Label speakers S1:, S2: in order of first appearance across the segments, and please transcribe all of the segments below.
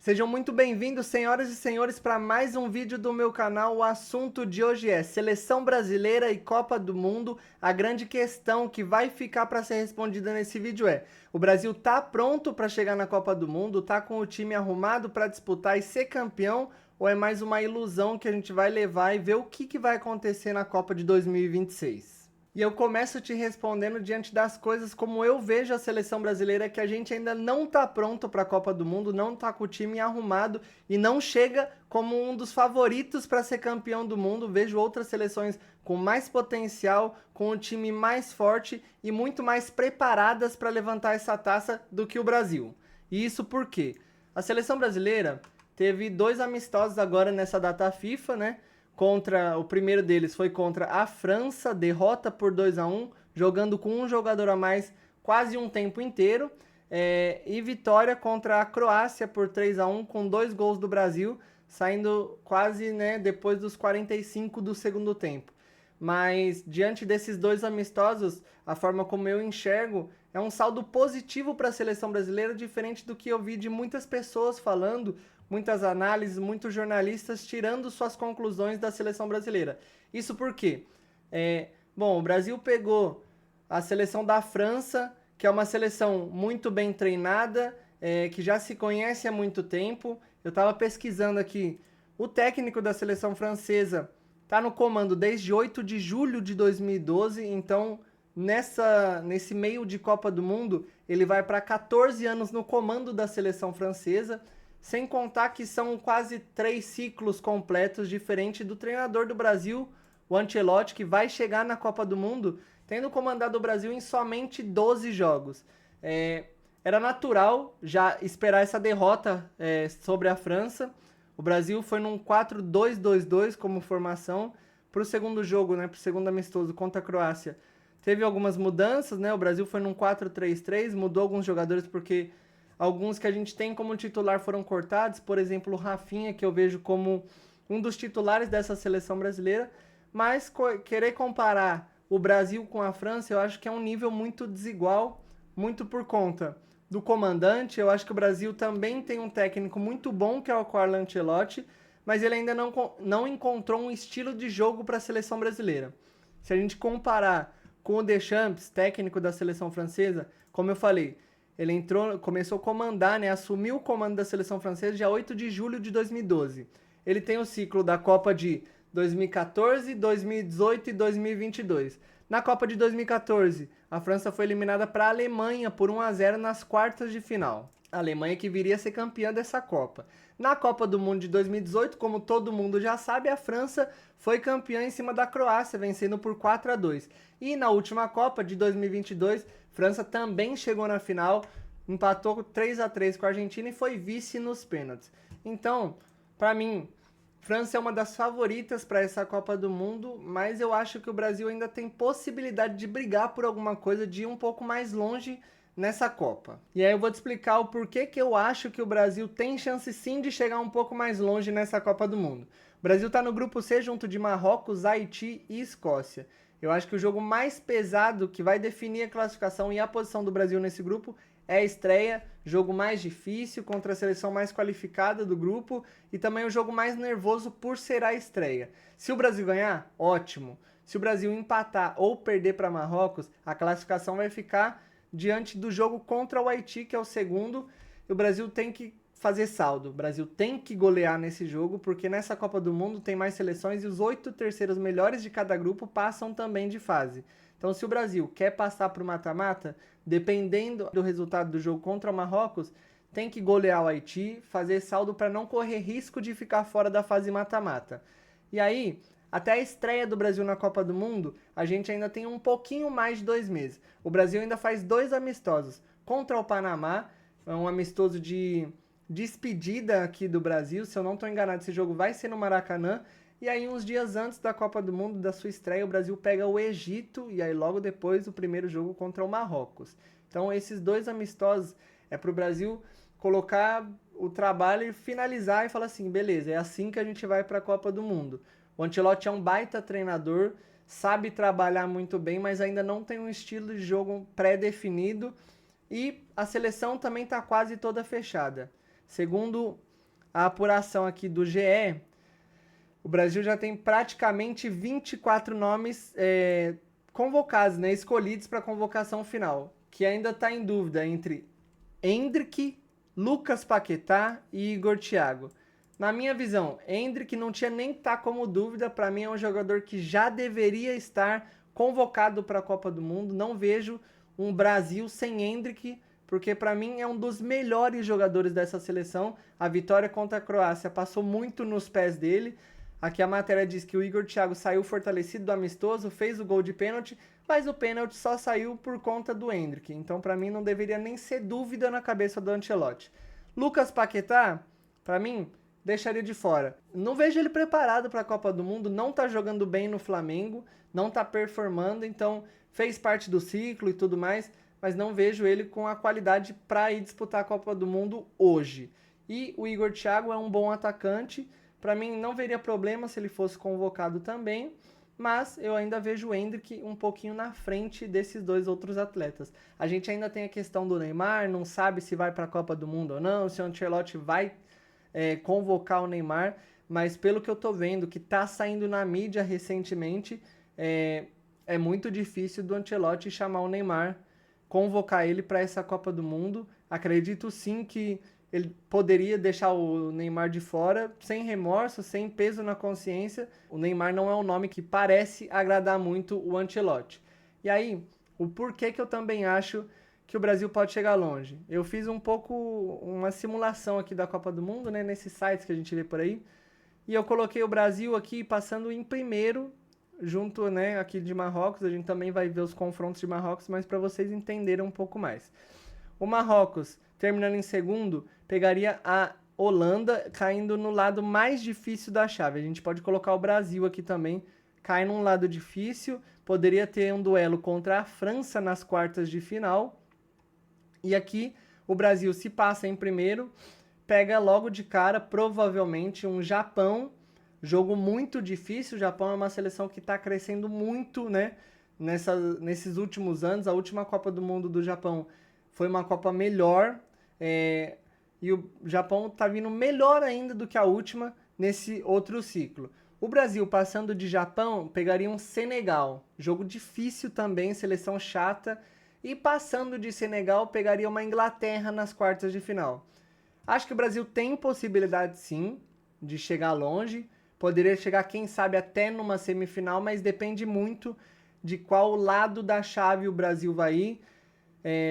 S1: Sejam muito bem-vindos, senhoras e senhores, para mais um vídeo do meu canal. O assunto de hoje é Seleção Brasileira e Copa do Mundo. A grande questão que vai ficar para ser respondida nesse vídeo é: o Brasil tá pronto para chegar na Copa do Mundo? Tá com o time arrumado para disputar e ser campeão? Ou é mais uma ilusão que a gente vai levar e ver o que vai acontecer na Copa de 2026? E eu começo te respondendo diante das coisas como eu vejo a seleção brasileira, que a gente ainda não tá pronto para a Copa do Mundo, não tá com o time arrumado e não chega como um dos favoritos para ser campeão do mundo. Vejo outras seleções com mais potencial, com um time mais forte e muito mais preparadas para levantar essa taça do que o Brasil. E isso por quê? A seleção brasileira teve 2 amistosos agora nessa data FIFA, né? O primeiro deles foi contra a França, derrota por 2-1, jogando com um jogador a mais quase um tempo inteiro, e vitória contra a Croácia por 3-1, com 2 gols do Brasil, saindo quase, né, depois dos 45 do segundo tempo. Mas diante desses 2 amistosos, a forma como eu enxergo é um saldo positivo para a seleção brasileira, diferente do que eu vi de muitas pessoas falando, muitas análises, muitos jornalistas tirando suas conclusões da seleção brasileira. Isso por quê? Bom, o Brasil pegou a seleção da França, que é uma seleção muito bem treinada, que já se conhece há muito tempo. Eu estava pesquisando aqui, o técnico da seleção francesa está no comando desde 8 de julho de 2012, então nesse meio de Copa do Mundo, ele vai para 14 anos no comando da seleção francesa, sem contar que são quase 3 ciclos completos, diferente do treinador do Brasil, o Ancelotti, que vai chegar na Copa do Mundo tendo comandado o Brasil em somente 12 jogos. Era natural já esperar essa derrota sobre a França. O Brasil foi num 4-2-2-2 como formação. Para o segundo jogo, né, para o segundo amistoso contra a Croácia, teve algumas mudanças, né? O Brasil foi num 4-3-3, mudou alguns jogadores porque alguns que a gente tem como titular foram cortados, por exemplo, o Rafinha, que eu vejo como um dos titulares dessa seleção brasileira, mas querer comparar o Brasil com a França, eu acho que é um nível muito desigual, muito por conta do comandante. Eu acho que o Brasil também tem um técnico muito bom, que é o Carlo Ancelotti, mas ele ainda não encontrou um estilo de jogo para a seleção brasileira. Se a gente comparar com o Deschamps, técnico da seleção francesa, como eu falei, ele começou a comandar, né, assumiu o comando da seleção francesa dia 8 de julho de 2012. Ele tem o ciclo da Copa de 2014, 2018 e 2022. Na Copa de 2014, a França foi eliminada para a Alemanha por 1-0 nas quartas de final. A Alemanha que viria a ser campeã dessa Copa. Na Copa do Mundo de 2018, como todo mundo já sabe, a França foi campeã em cima da Croácia, vencendo por 4-2. E na última Copa de 2022, França também chegou na final, empatou 3-3 com a Argentina e foi vice nos pênaltis. Então, para mim, França é uma das favoritas para essa Copa do Mundo, mas eu acho que o Brasil ainda tem possibilidade de brigar por alguma coisa, de ir um pouco mais longe nessa Copa. E aí eu vou te explicar o porquê que eu acho que o Brasil tem chance sim de chegar um pouco mais longe nessa Copa do Mundo. O Brasil está no grupo C junto de Marrocos, Haiti e Escócia. Eu acho que o jogo mais pesado que vai definir a classificação e a posição do Brasil nesse grupo é a estreia, jogo mais difícil contra a seleção mais qualificada do grupo e também o jogo mais nervoso por ser a estreia. Se o Brasil ganhar, ótimo. Se o Brasil empatar ou perder para Marrocos, a classificação vai ficar diante do jogo contra o Haiti, que é o segundo, e o Brasil tem que fazer saldo. O Brasil tem que golear nesse jogo, porque nessa Copa do Mundo tem mais seleções e os 8 terceiros melhores de cada grupo passam também de fase. Então, se o Brasil quer passar para o mata-mata, dependendo do resultado do jogo contra o Marrocos, tem que golear o Haiti, fazer saldo para não correr risco de ficar fora da fase mata-mata. E aí, até a estreia do Brasil na Copa do Mundo, a gente ainda tem um pouquinho mais de 2 meses. O Brasil ainda faz 2 amistosos contra o Panamá, um amistoso de despedida aqui do Brasil. Se eu não estou enganado, esse jogo vai ser no Maracanã. E aí, uns dias antes da Copa do Mundo, da sua estreia, o Brasil pega o Egito e aí logo depois o primeiro jogo contra o Marrocos. Então, esses 2 amistosos é para o Brasil colocar o trabalho e finalizar e falar assim, beleza, é assim que a gente vai para a Copa do Mundo. O Ancelotti é um baita treinador, sabe trabalhar muito bem, mas ainda não tem um estilo de jogo pré-definido e a seleção também está quase toda fechada. Segundo a apuração aqui do GE, o Brasil já tem praticamente 24 nomes convocados, né, escolhidos para a convocação final, que ainda está em dúvida entre Endrick, Lucas Paquetá e Igor Thiago. Na minha visão, Endrick não tinha nem que estar como dúvida, para mim é um jogador que já deveria estar convocado para a Copa do Mundo. Não vejo um Brasil sem Endrick, porque para mim é um dos melhores jogadores dessa seleção. A vitória contra a Croácia passou muito nos pés dele. Aqui a matéria diz que o Igor Thiago saiu fortalecido do amistoso, fez o gol de pênalti, mas o pênalti só saiu por conta do Endrick. Então, para mim, não deveria nem ser dúvida na cabeça do Ancelotti. Lucas Paquetá, para mim, deixaria de fora. Não vejo ele preparado para a Copa do Mundo, não tá jogando bem no Flamengo, não tá performando, então fez parte do ciclo e tudo mais, mas não vejo ele com a qualidade para ir disputar a Copa do Mundo hoje. E o Igor Thiago é um bom atacante, para mim não veria problema se ele fosse convocado também, mas eu ainda vejo o Endrick um pouquinho na frente desses dois outros atletas. A gente ainda tem a questão do Neymar, não sabe se vai para a Copa do Mundo ou não, se o Ancelotti vai convocar o Neymar, mas pelo que eu tô vendo, que tá saindo na mídia recentemente, é muito difícil do Ancelotti chamar o Neymar, convocar ele para essa Copa do Mundo. Acredito sim que ele poderia deixar o Neymar de fora, sem remorso, sem peso na consciência. O Neymar não é um nome que parece agradar muito o Ancelotti. E aí, o porquê que eu também acho que o Brasil pode chegar longe? Eu fiz uma simulação aqui da Copa do Mundo, né, nesses sites que a gente vê por aí, e eu coloquei o Brasil aqui passando em primeiro, junto, né, aqui de Marrocos. A gente também vai ver os confrontos de Marrocos, mas para vocês entenderem um pouco mais. O Marrocos, terminando em segundo, pegaria a Holanda, caindo no lado mais difícil da chave. A gente pode colocar o Brasil aqui também, cai num lado difícil, poderia ter um duelo contra a França nas quartas de final. E aqui o Brasil, se passa em primeiro, pega logo de cara, provavelmente, um Japão. Jogo muito difícil. O Japão é uma seleção que está crescendo muito, né, nesses últimos anos. A última Copa do Mundo do Japão foi uma Copa melhor. E o Japão está vindo melhor ainda do que a última nesse outro ciclo. O Brasil, passando de Japão, pegaria um Senegal. Jogo difícil também, seleção chata. E passando de Senegal, pegaria uma Inglaterra nas quartas de final. Acho que o Brasil tem possibilidade, sim, de chegar longe. Poderia chegar, quem sabe, até numa semifinal, mas depende muito de qual lado da chave o Brasil vai ir.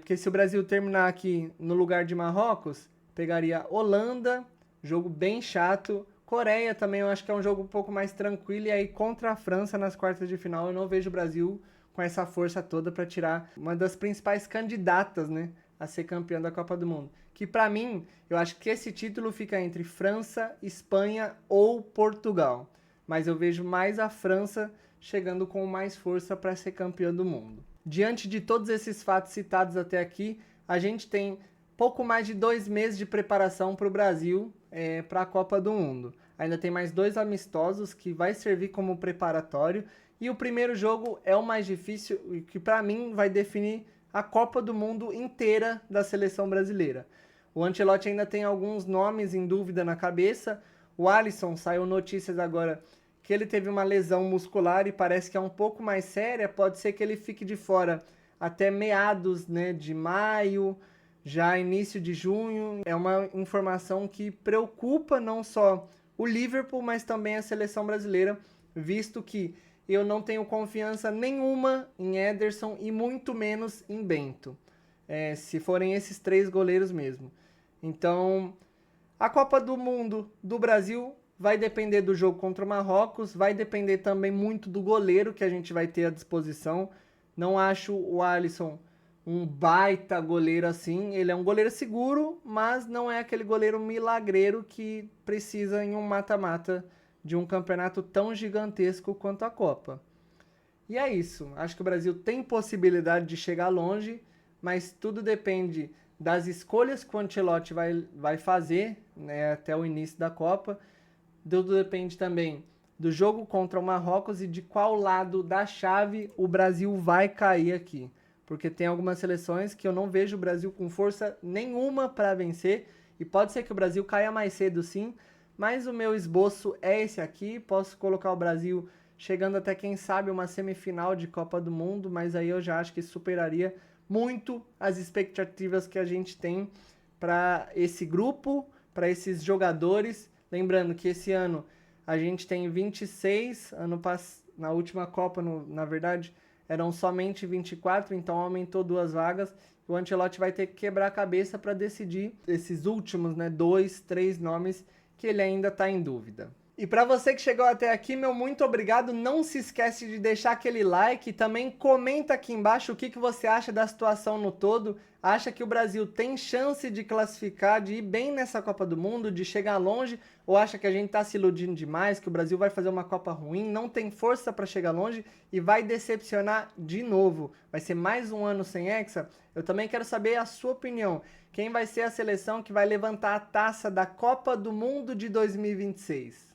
S1: Porque se o Brasil terminar aqui no lugar de Marrocos, pegaria Holanda, jogo bem chato. Coreia também eu acho que é um jogo um pouco mais tranquilo. E aí contra a França nas quartas de final, eu não vejo o Brasil com essa força toda para tirar uma das principais candidatas, né, a ser campeã da Copa do Mundo. Que para mim, eu acho que esse título fica entre França, Espanha ou Portugal. Mas eu vejo mais a França chegando com mais força para ser campeã do mundo. Diante de todos esses fatos citados até aqui, a gente tem pouco mais de 2 meses de preparação para o Brasil para a Copa do Mundo. Ainda tem mais 2 amistosos que vai servir como preparatório. E o primeiro jogo é o mais difícil e que para mim vai definir a Copa do Mundo inteira da seleção brasileira. O Ancelotti ainda tem alguns nomes em dúvida na cabeça. O Alisson, saiu notícias agora que ele teve uma lesão muscular e parece que é um pouco mais séria. Pode ser que ele fique de fora até meados, né, de maio, já início de junho. É uma informação que preocupa não só o Liverpool, mas também a seleção brasileira, visto que eu não tenho confiança nenhuma em Ederson e muito menos em Bento. Se forem esses 3 goleiros mesmo. Então, a Copa do Mundo do Brasil vai depender do jogo contra o Marrocos, vai depender também muito do goleiro que a gente vai ter à disposição. Não acho o Alisson um baita goleiro assim. Ele é um goleiro seguro, mas não é aquele goleiro milagreiro que precisa em um mata-mata de um campeonato tão gigantesco quanto a Copa. E é isso. Acho que o Brasil tem possibilidade de chegar longe, mas tudo depende das escolhas que o Ancelotti vai fazer, né, até o início da Copa. Tudo depende também do jogo contra o Marrocos e de qual lado da chave o Brasil vai cair aqui. Porque tem algumas seleções que eu não vejo o Brasil com força nenhuma para vencer. e pode ser que o Brasil caia mais cedo sim, mas o meu esboço é esse aqui. Posso colocar o Brasil chegando até, quem sabe, uma semifinal de Copa do Mundo, mas aí eu já acho que superaria muito as expectativas que a gente tem para esse grupo, para esses jogadores. Lembrando que esse ano a gente tem 26, na última Copa, na verdade, eram somente 24, então aumentou 2 vagas. O Ancelotti vai ter que quebrar a cabeça para decidir esses últimos, né, 2, 3 nomes que ele ainda está em dúvida. E para você que chegou até aqui, meu muito obrigado. Não se esquece de deixar aquele like e também comenta aqui embaixo o que você acha da situação no todo. Acha que o Brasil tem chance de classificar, de ir bem nessa Copa do Mundo, de chegar longe? Ou acha que a gente está se iludindo demais, que o Brasil vai fazer uma Copa ruim, não tem força para chegar longe e vai decepcionar de novo? Vai ser mais um ano sem Hexa? Eu também quero saber a sua opinião. Quem vai ser a seleção que vai levantar a taça da Copa do Mundo de 2026?